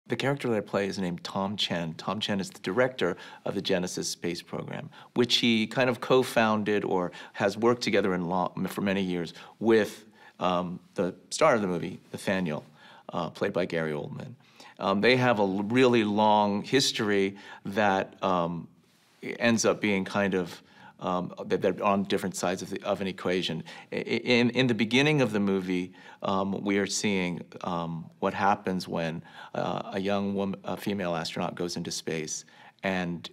The character that I play is named Tom Chen. Tom Chen is the director of the Genesis space program, which he kind of co-founded or has worked together for many years with the star of the movie, Nathaniel, played by Gary Oldman. They have a really long history that ends up being kind of they're on different sides of an equation. In the beginning of the movie, we are seeing what happens when a young woman, a female astronaut, goes into space and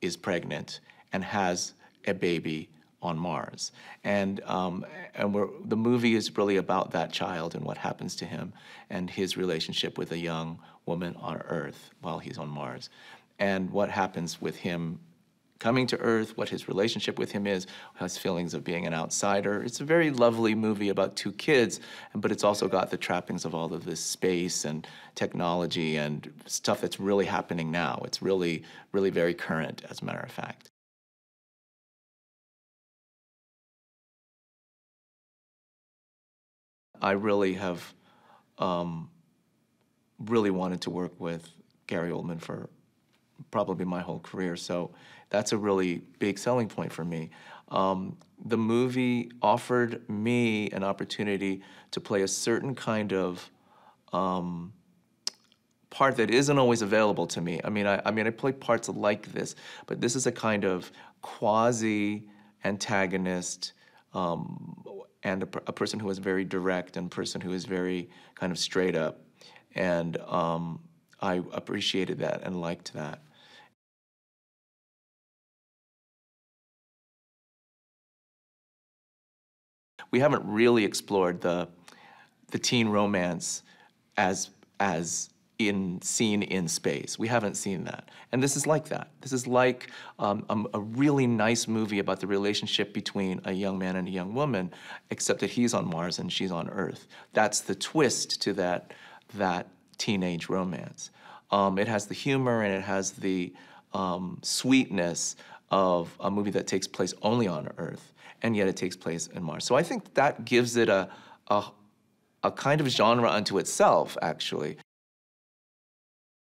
is pregnant and has a baby on Mars. And the movie is really about that child and what happens to him and his relationship with a young woman on Earth while he's on Mars. And what happens with him coming to Earth, what his relationship with him is, his feelings of being an outsider. It's a very lovely movie about two kids, but it's also got the trappings of all of this space and technology and stuff that's really happening now. It's really, really very current, as a matter of fact. I really have really wanted to work with Gary Oldman for probably my whole career, so that's a really big selling point for me. The movie offered me an opportunity to play a certain kind of part that isn't always available to me. I mean, I play parts like this, but this is a kind of quasi-antagonist and a person who is very direct and a person who is very kind of straight up. And I appreciated that and liked that. We haven't really explored the teen romance as seen in space. We haven't seen that. And this is like that. This is like a really nice movie about the relationship between a young man and a young woman, except that he's on Mars and she's on Earth. That's the twist to that teenage romance. It has the humor and it has the sweetness of a movie that takes place only on Earth, and yet it takes place in Mars. So I think that gives it a kind of genre unto itself, actually.